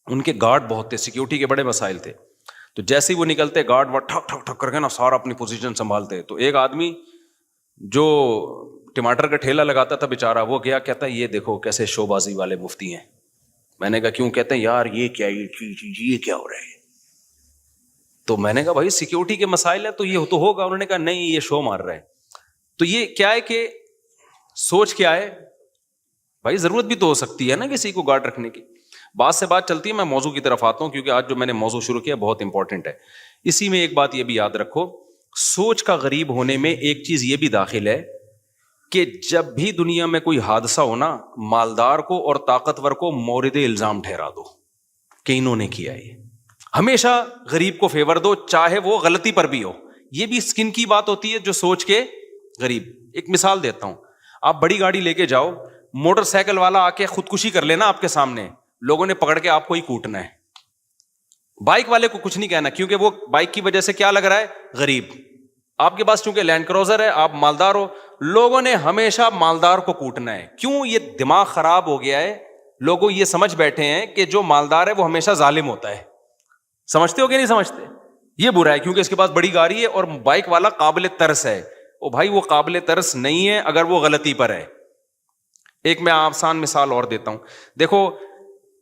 [SPEAKER 1] ان کے گارڈ بہت تھے، سیکیورٹی کے بڑے مسائل تھے. تو جیسے ہی وہ نکلتے گارڈ وہ ٹھک ٹھک ٹھک کر کے نا سارا اپنی پوزیشن سنبھالتے. تو ایک آدمی جو ٹماٹر کا ٹھیلا لگاتا تھا بیچارہ، وہ گیا، کہتا ہے یہ دیکھو کیسے شو بازی والے مفتی ہیں. میں نے کہا کیوں؟ کہتے ہیں یار یہ کیا، یہ کیا ہو رہا ہے. تو میں نے کہا بھائی سیکیورٹی کے مسائل ہے تو یہ تو ہوگا. انہوں نے کہا نہیں یہ شو مار رہا ہے. تو یہ کیا ہے کہ سوچ کیا ہے بھائی، ضرورت بھی تو ہو سکتی ہے نا کسی کو گارڈ رکھنے کی. بات سے بات چلتی ہے، میں موضوع کی طرف آتا ہوں کیونکہ آج جو میں نے موضوع شروع کیا بہت امپورٹنٹ ہے. اسی میں ایک بات یہ بھی یاد رکھو، سوچ کا غریب ہونے میں ایک چیز یہ بھی داخل ہے کہ جب بھی دنیا میں کوئی حادثہ ہونا، مالدار کو اور طاقتور کو مورد الزام ٹھہرا دو کہ انہوں نے کیا. یہ ہمیشہ غریب کو فیور دو، چاہے وہ غلطی پر بھی ہو. یہ بھی سکن کی بات ہوتی ہے جو سوچ کے غریب. ایک مثال دیتا ہوں, آپ بڑی گاڑی لے کے جاؤ, موٹر سائیکل والا آ کے خودکشی کر لینا آپ کے سامنے, لوگوں نے پکڑ کے آپ کو ہی کوٹنا ہے. بائک والے کو کچھ نہیں کہنا, کیونکہ وہ بائک کی وجہ سے کیا لگ رہا ہے, غریب. آپ کے پاس چونکہ لینڈ کروزر ہے, آپ مالدار ہو, لوگوں نے ہمیشہ مالدار کو کوٹنا ہے. کیوں؟ یہ دماغ خراب ہو گیا ہے, لوگوں یہ سمجھ بیٹھے ہیں کہ جو مالدار ہے وہ ہمیشہ ظالم ہوتا ہے. سمجھتے ہو کہ نہیں سمجھتے؟ یہ برا ہے, کیونکہ اس کے پاس بڑی گاڑی ہے اور بائک والا قابل ترس ہے. او بھائی, وہ قابل ترس نہیں ہے اگر وہ غلطی پر ہے. ایک میں آسان مثال اور دیتا ہوں. دیکھو,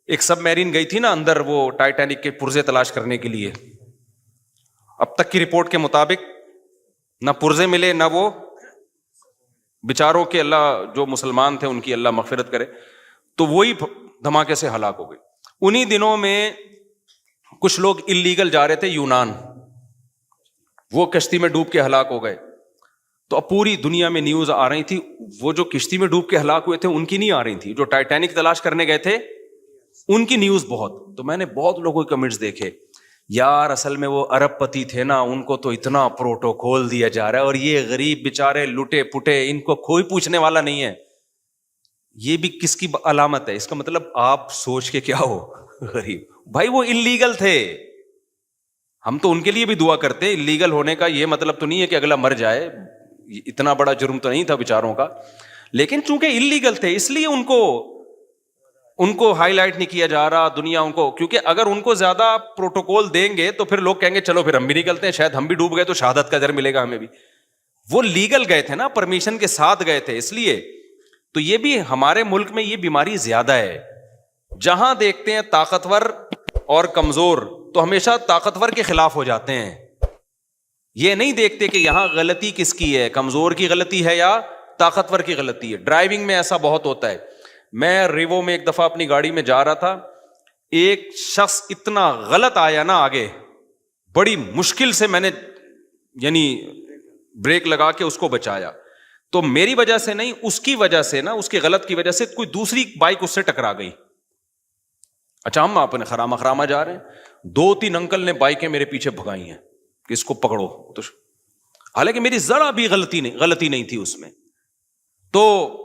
[SPEAKER 1] ایک سب میرین گئی تھی نا اندر, وہ ٹائٹینک کے پرزے تلاش کرنے کے لیے. اب تک کی رپورٹ کے مطابق نہ پرزے ملے, نہ وہ بیچاروں کے, اللہ جو مسلمان تھے ان کی اللہ مغفرت کرے, تو وہی دھماکے سے ہلاک ہو گئے. انہی دنوں میں کچھ لوگ اللیگل جا رہے تھے یونان, وہ کشتی میں ڈوب کے ہلاک ہو گئے. تو اب پوری دنیا میں نیوز آ رہی تھی, وہ جو کشتی میں ڈوب کے ہلاک ہوئے تھے ان کی نہیں آ رہی تھی, جو ٹائٹینک تلاش کرنے گئے تھے ان کی نیوز بہت. تو میں نے بہت لوگوں کے کمنٹس دیکھے, یار اصل میں وہ ارب پتی تھے نا, ان کو تو اتنا پروٹوکول دیا جا رہا ہے, اور یہ غریب بیچارے لٹے پٹے, ان کو کوئی پوچھنے والا نہیں ہے. یہ بھی کس کی علامت ہے؟ اس کا مطلب آپ سوچ کے کیا ہو, غریب. بھائی وہ انلیگل تھے, ہم تو ان کے لیے بھی دعا کرتے. انلیگل ہونے کا یہ مطلب تو نہیں ہے کہ اگلا مر جائے, اتنا بڑا جرم تو نہیں تھا بیچاروں کا, لیکن چونکہ انلیگل تھے اس لیے ان کو ہائی لائٹ نہیں کیا جا رہا دنیا ان کو. کیونکہ اگر ان کو زیادہ پروٹوکول دیں گے تو پھر لوگ کہیں گے چلو پھر ہم بھی نکلتے ہیں, شاید ہم بھی ڈوب گئے تو شہادت کا اجر ملے گا ہمیں بھی. وہ لیگل گئے تھے نا, پرمیشن کے ساتھ گئے تھے, اس لیے. تو یہ بھی ہمارے ملک میں یہ بیماری زیادہ ہے. جہاں دیکھتے ہیں طاقتور اور کمزور تو ہمیشہ طاقتور کے خلاف ہو جاتے ہیں. یہ نہیں دیکھتے کہ یہاں غلطی کس کی ہے, کمزور کی غلطی ہے یا طاقتور کی غلطی ہے. ڈرائیونگ میں ایسا بہت ہوتا ہے. میں ریوو میں ایک دفعہ اپنی گاڑی میں جا رہا تھا, ایک شخص اتنا غلط آیا نا آگے, بڑی مشکل سے میں نے یعنی بریک لگا کے اس کو بچایا. تو میری وجہ سے نہیں, اس کی وجہ سے نا, اس کے غلط کی وجہ سے کوئی دوسری بائک اس سے ٹکرا گئی. اچھا ہم اپنے خراما خراما جا رہے ہیں, 2-3 انکل نے بائکیں میرے پیچھے بھگائی ہیں کہ اس کو پکڑو. تو حالانکہ میری ذرا بھی غلطی نہیں تھی اس میں, تو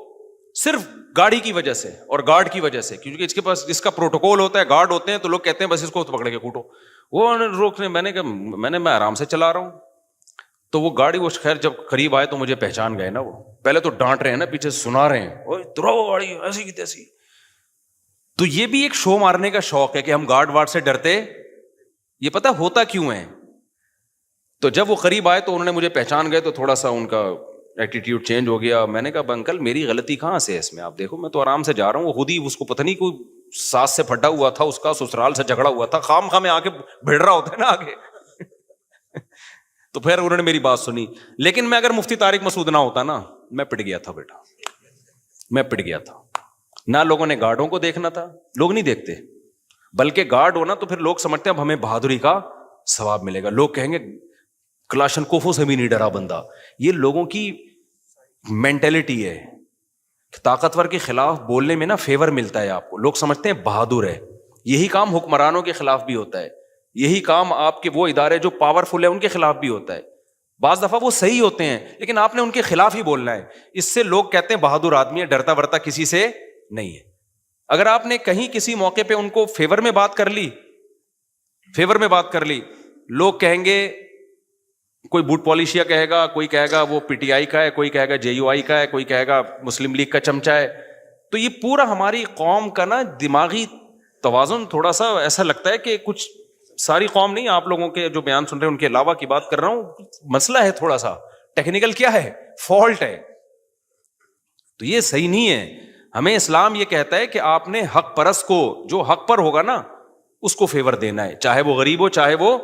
[SPEAKER 1] صرف گاڑی کی وجہ سے اور گارڈ کی وجہ سے, کیونکہ اس کے پاس جس کا پروٹوکول ہوتا ہے, گارڈ ہوتے ہیں, تو لوگ کہتے ہیں بس اس کو پکڑ کے کوٹو. وہ روکنے, میں آرام سے چلا رہا ہوں. تو وہ گاڑی, وہ خیر جب قریب آئے تو مجھے پہچان گئے نا. وہ پہلے تو ڈانٹ رہے ہیں نا, پیچھے سنا رہے ہیں, اوے ترو گاڑی ایسی کی تیسی. تو یہ بھی ایک شو مارنے کا شوق ہے کہ ہم گارڈ وارڈ سے ڈرتے. یہ پتہ ہوتا کیوں ہے؟ تو جب وہ قریب آئے تو انہوں نے مجھے پہچان گئے, تو تھوڑا سا ان کا ایٹیٹیوڈ چینج ہو گیا. میں نے کہا انکل میری غلطی کہاں سے ہے اس میں؟ آپ دیکھو میں تو آرام سے جا رہا ہوں. وہ خود ہی, اس کو پتہ نہیں کوئی ساس سے پھٹا ہوا تھا, اس کا سسرال سے جھگڑا ہوا تھا, خام خواہ میں آ کے بھیڑ رہا ہوتا ہے نا آگے. تو پھر انہوں نے میری بات سنی. لیکن میں اگر مفتی طارق مسعود نہ ہوتا نا, میں پٹ گیا تھا بیٹا, میں پٹ گیا تھا. نہ لوگوں نے گارڈوں کو دیکھنا تھا, لوگ نہیں دیکھتے, بلکہ گارڈ ہونا تو پھر لوگ سمجھتے ہیں اب ہمیں بہادری کا ثواب ملے گا. لوگ کہیں گے کلاشن کوفوں سے بھی نہیں ڈرا بندہ. یہ لوگوں کی مینٹلٹی ہے. طاقتور کے خلاف بولنے میں نا فیور ملتا ہے آپ کو, لوگ سمجھتے ہیں بہادر ہے. یہی کام حکمرانوں کے خلاف بھی ہوتا ہے, یہی کام آپ کے وہ ادارے جو پاورفل ہے ان کے خلاف بھی ہوتا ہے. بعض دفعہ وہ صحیح ہوتے ہیں لیکن آپ نے ان کے خلاف ہی بولنا ہے. اس سے لوگ کہتے ہیں بہادر آدمی ہے, ڈرتا ورتا کسی سے نہیں ہے. اگر آپ نے کہیں کسی موقع پہ ان کو فیور میں بات کر لی, لوگ کہیں گے, کوئی بوٹ پالیشیا کہے گا, کوئی کہے گا وہ پی ٹی آئی کا ہے, کوئی کہے گا جے یو آئی کا ہے, کوئی کہے گا مسلم لیگ کا چمچہ ہے. تو یہ پورا ہماری قوم کا نا دماغی توازن تھوڑا سا ایسا لگتا ہے کہ کچھ, ساری قوم نہیں, آپ لوگوں کے جو بیان سن رہے ہیں ان کے علاوہ کی بات کر رہا ہوں, مسئلہ ہے تھوڑا سا ٹیکنیکل, کیا ہے, فالٹ ہے. تو یہ صحیح نہیں ہے. ہمیں اسلام یہ کہتا ہے کہ آپ نے حق پرست کو, جو حق پر ہوگا نا اس کو فیور دینا ہے, چاہے وہ غریب ہو چاہے وہ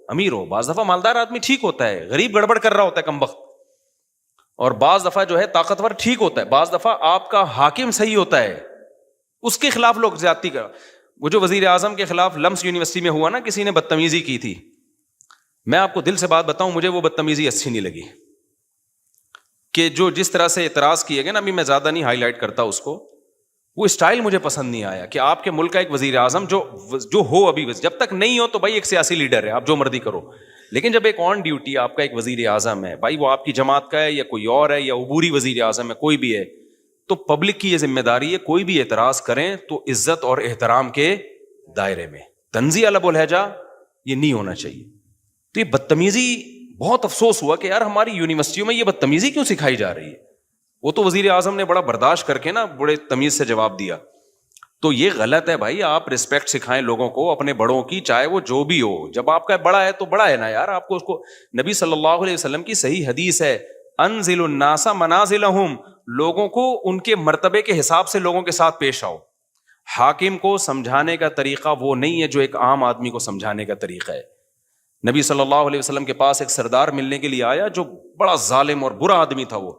[SPEAKER 1] امیر ہو. بعض دفعہ مالدار آدمی ٹھیک ہوتا ہے, غریب گڑبڑ کر رہا ہوتا ہے کمبخت, اور بعض دفعہ جو ہے طاقتور ٹھیک ہوتا ہے, بعض دفعہ آپ کا حاکم صحیح ہوتا ہے, اس کے خلاف لوگ زیادتی کر. وہ جو وزیر اعظم کے خلاف لمس یونیورسٹی میں ہوا نا, کسی نے بدتمیزی کی تھی, میں آپ کو دل سے بات بتاؤں, مجھے وہ بدتمیزی اچھی نہیں لگی. کہ جو جس طرح سے اعتراض کیے گئے نا, ابھی میں زیادہ نہیں ہائی لائٹ کرتا اس کو, وہ اسٹائل مجھے پسند نہیں آیا. کہ آپ کے ملک کا ایک وزیر اعظم جو ہو, ابھی جب تک نہیں ہو تو بھائی ایک سیاسی لیڈر ہے, آپ جو مرضی کرو, لیکن جب ایک آن ڈیوٹی آپ کا ایک وزیر اعظم ہے بھائی, وہ آپ کی جماعت کا ہے یا کوئی اور ہے یا عبوری وزیر اعظم ہے, کوئی بھی ہے, تو پبلک کی یہ ذمہ داری ہے کوئی بھی اعتراض کریں تو عزت اور احترام کے دائرے میں, طنزی ادب و لہجہ یہ نہیں ہونا چاہیے. تو یہ بدتمیزی, بہت افسوس ہوا کہ یار ہماری یونیورسٹیوں میں یہ بدتمیزی کیوں سکھائی جا رہی ہے. وہ تو وزیر اعظم نے بڑا برداشت کر کے نا بڑے تمیز سے جواب دیا. تو یہ غلط ہے بھائی, آپ رسپیکٹ سکھائیں لوگوں کو اپنے بڑوں کی, چاہے وہ جو بھی ہو. جب آپ کا بڑا ہے تو بڑا ہے نا یار, آپ کو اس کو, نبی صلی اللہ علیہ وسلم کی صحیح حدیث ہے, انزل الناس منازلہم, لوگوں کو ان کے مرتبے کے حساب سے لوگوں کے ساتھ پیش آؤ. حاکم کو سمجھانے کا طریقہ وہ نہیں ہے جو ایک عام آدمی کو سمجھانے کا طریقہ ہے. نبی صلی اللہ علیہ وسلم کے پاس ایک سردار ملنے کے لیے آیا جو بڑا ظالم اور برا آدمی تھا. وہ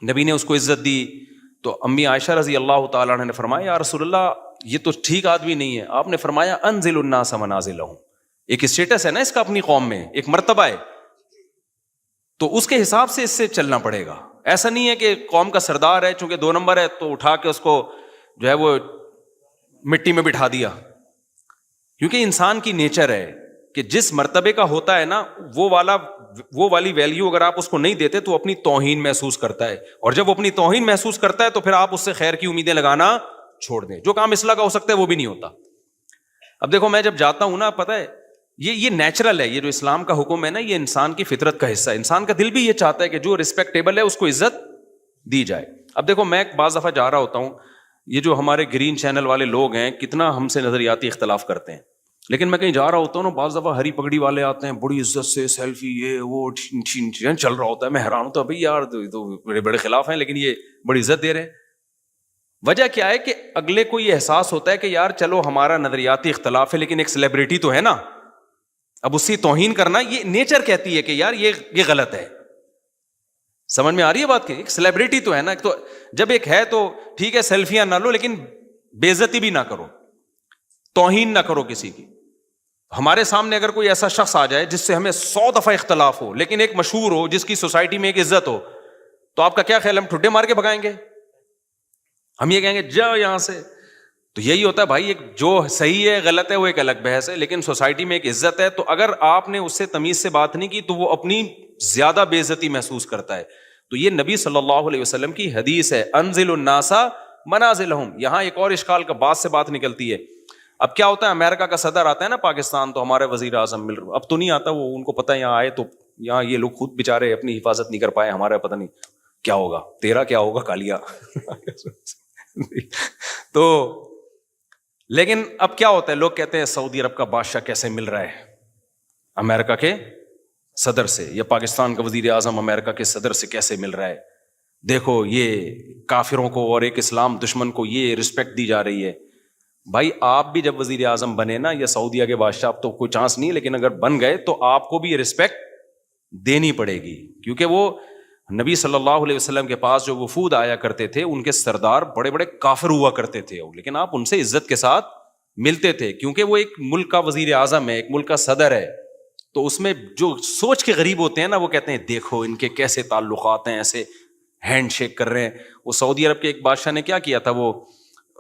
[SPEAKER 1] نبی نے اس کو عزت دی تو امی عائشہ رضی اللہ تعالیٰ عنہ نے فرمایا یا رسول اللہ یہ تو ٹھیک آدمی نہیں ہے. آپ نے فرمایا انزل الناس منازلہم, ایک اسٹیٹس ہے نا اس کا اپنی قوم میں, ایک مرتبہ ہے, تو اس کے حساب سے اس سے چلنا پڑے گا. ایسا نہیں ہے کہ قوم کا سردار ہے چونکہ 2 نمبر ہے تو اٹھا کے اس کو جو ہے وہ مٹی میں بٹھا دیا. کیونکہ انسان کی نیچر ہے کہ جس مرتبے کا ہوتا ہے نا وہ والی ویلیو اگر آپ اس کو نہیں دیتے تو اپنی توہین محسوس کرتا ہے, اور جب وہ اپنی توہین محسوس کرتا ہے تو پھر آپ اس سے خیر کی امیدیں لگانا چھوڑ دیں. جو کام اصلاح کا ہو سکتا ہے وہ بھی نہیں ہوتا. اب دیکھو میں جب جاتا ہوں نا, پتہ ہے یہ نیچرل ہے, یہ جو اسلام کا حکم ہے نا یہ انسان کی فطرت کا حصہ ہے. انسان کا دل بھی یہ چاہتا ہے کہ جو رسپیکٹیبل ہے اس کو عزت دی جائے. اب دیکھو میں بعض دفعہ جا رہا ہوتا ہوں, یہ جو ہمارے گرین چینل والے لوگ ہیں کتنا ہم سے نظریاتی اختلاف کرتے ہیں, لیکن میں کہیں جا رہا ہوتا ہوں نا بعض دفعہ ہری پگڑی والے آتے ہیں بڑی عزت سے سیلفی یہ وہ چل رہا ہوتا ہے. میں حیران ہوتا ہوں بھائی یار تو بڑے بڑے خلاف ہیں لیکن یہ بڑی عزت دے رہے ہیں. وجہ کیا ہے کہ اگلے کو یہ احساس ہوتا ہے کہ یار چلو ہمارا نظریاتی اختلاف ہے لیکن ایک سیلیبریٹی تو ہے نا, اب اسی توہین کرنا یہ نیچر کہتی ہے کہ یار یہ غلط ہے. سمجھ میں آ رہی ہے بات کی, ایک سیلیبریٹی تو ہے نا, تو جب ایک ہے تو ٹھیک ہے سیلفیاں نہ لو لیکن بے عزتی بھی نہ کرو, توہین نہ کرو کسی کی. ہمارے سامنے اگر کوئی ایسا شخص آ جائے جس سے ہمیں 100 دفعہ اختلاف ہو لیکن ایک مشہور ہو جس کی سوسائٹی میں ایک عزت ہو, تو آپ کا کیا خیال, ہم ٹھڈے مار کے بھگائیں گے, ہم یہ کہیں گے جاؤ یہاں سے. تو یہی ہوتا ہے بھائی, ایک جو صحیح ہے غلط ہے وہ ایک الگ بحث ہے, لیکن سوسائٹی میں ایک عزت ہے, تو اگر آپ نے اس سے تمیز سے بات نہیں کی تو وہ اپنی زیادہ بے عزتی محسوس کرتا ہے. تو یہ نبی صلی اللہ علیہ وسلم کی حدیث ہے, انزل الناس منازلہم. یہاں ایک اور اشکال کا بات سے بات نکلتی ہے. اب کیا ہوتا ہے, امریکہ کا صدر آتا ہے نا پاکستان, تو ہمارے وزیر اعظم مل رہا, اب تو نہیں آتا وہ, ان کو پتہ ہے یہاں آئے تو یہاں یہ لوگ خود بےچارے اپنی حفاظت نہیں کر پائے, ہمارا پتہ نہیں کیا ہوگا, تیرا کیا ہوگا کالیا. تو لیکن اب کیا ہوتا ہے, لوگ کہتے ہیں سعودی عرب کا بادشاہ کیسے مل رہا ہے امریکہ کے صدر سے, یا پاکستان کا وزیر اعظم امریکہ کے صدر سے کیسے مل رہا ہے, دیکھو یہ کافروں کو اور ایک اسلام دشمن کو یہ رسپیکٹ دی جا رہی ہے. بھائی آپ بھی جب وزیر اعظم بنے نا, یا سعودیہ کے بادشاہ, اب تو کوئی چانس نہیں, لیکن اگر بن گئے تو آپ کو بھی یہ رسپیکٹ دینی پڑے گی, کیونکہ وہ نبی صلی اللہ علیہ وسلم کے پاس جو وفود آیا کرتے تھے ان کے سردار بڑے بڑے کافر ہوا کرتے تھے, لیکن آپ ان سے عزت کے ساتھ ملتے تھے, کیونکہ وہ ایک ملک کا وزیر اعظم ہے, ایک ملک کا صدر ہے. تو اس میں جو سوچ کے غریب ہوتے ہیں نا, وہ کہتے ہیں دیکھو ان کے کیسے تعلقات ہیں, ایسے ہینڈ شیک کر رہے ہیں. وہ سعودی عرب کے ایک بادشاہ نے کیا کیا تھا, وہ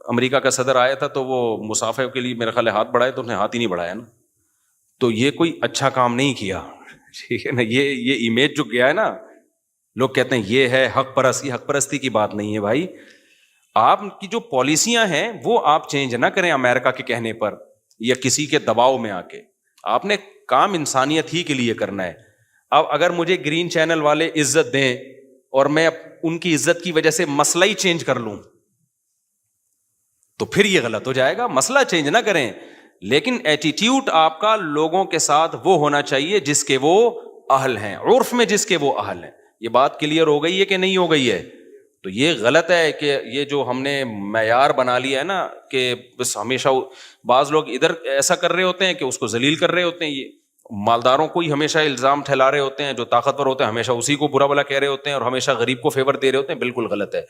[SPEAKER 1] امریکہ کا صدر آیا تھا تو وہ مسافر کے لیے میرے خیال ہے ہاتھ بڑھائے, تو اس نے ہاتھ ہی نہیں بڑھایا نا, تو یہ کوئی اچھا کام نہیں کیا, ٹھیک ہے نا. یہ امیج جو گیا ہے نا, لوگ کہتے ہیں یہ ہے حق پرستی. حق پرستی کی بات نہیں ہے بھائی, آپ کی جو پالیسیاں ہیں وہ آپ چینج نہ کریں امریکہ کے کہنے پر یا کسی کے دباؤ میں آ کے. آپ نے کام انسانیت ہی کے لیے کرنا ہے. اب اگر مجھے گرین چینل والے عزت دیں اور میں ان کی عزت کی وجہ سے مسئلہ ہی چینج کر لوں تو پھر یہ غلط ہو جائے گا. مسئلہ چینج نہ کریں, لیکن ایٹیٹیوڈ آپ کا لوگوں کے ساتھ وہ ہونا چاہیے جس کے وہ اہل ہیں, عرف میں جس کے وہ اہل ہیں. یہ بات کلیئر ہو گئی ہے کہ نہیں ہو گئی ہے؟ تو یہ غلط ہے کہ یہ جو ہم نے معیار بنا لیا ہے نا کہ بس ہمیشہ, بعض لوگ ادھر ایسا کر رہے ہوتے ہیں کہ اس کو ذلیل کر رہے ہوتے ہیں, یہ مالداروں کو ہی ہمیشہ الزام ٹھہلا رہے ہوتے ہیں, جو طاقتور ہوتے ہیں ہمیشہ اسی کو برا بلا کہہ رہے ہوتے ہیں, اور ہمیشہ غریب کو فیور دے رہے ہوتے ہیں. بالکل غلط ہے.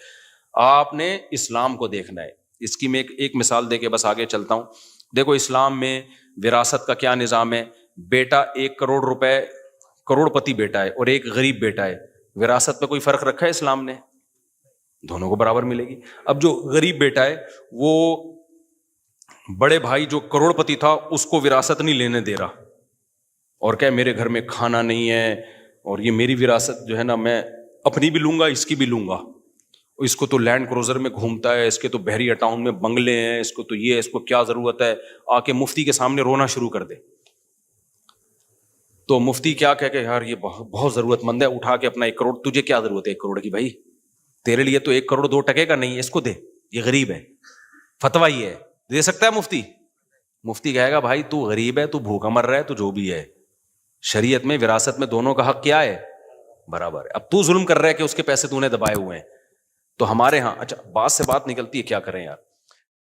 [SPEAKER 1] آپ نے اسلام کو دیکھنا ہے. اس کی میں ایک مثال دے کے بس آگے چلتا ہوں. دیکھو اسلام میں وراثت کا کیا نظام ہے. بیٹا 1 کروڑ روپے, کروڑ پتی بیٹا ہے اور ایک غریب بیٹا ہے, وراثت میں کوئی فرق رکھا ہے اسلام نے؟ دونوں کو برابر ملے گی. اب جو غریب بیٹا ہے وہ بڑے بھائی جو کروڑ پتی تھا اس کو وراثت نہیں لینے دے رہا, اور کہ میرے گھر میں کھانا نہیں ہے اور یہ میری وراثت جو ہے نا میں اپنی بھی لوں گا اس کی بھی لوں گا, اس کو تو لینڈ کروزر میں گھومتا ہے, اس کے تو بحریہ ٹاؤن میں بنگلے ہیں, اس کو تو یہ, اس کو کیا ضرورت ہے, آ کے مفتی کے سامنے رونا شروع کر دے. تو مفتی کیا کہہ کہ یار یہ بہت ضرورت مند ہے, اٹھا کے اپنا 1 کروڑ, تجھے کیا ضرورت ہے 1 کروڑ کی بھائی, تیرے لیے تو 1 کروڑ 2 ٹکے کا نہیں ہے, اس کو دے, یہ غریب ہے, فتویٰ یہ ہے, دے سکتا ہے مفتی؟ مفتی کہے گا بھائی تو غریب ہے, تو بھوکا مر رہا ہے, تو جو بھی ہے, شریعت میں وراثت میں دونوں کا حق کیا ہے؟ برابر ہے. اب تو ظلم کر رہا ہے کہ اس کے پیسے تو نے دبائے ہوئے ہیں. تو ہمارے ہاں اچھا بات سے بات نکلتی ہے, کیا کریں یار,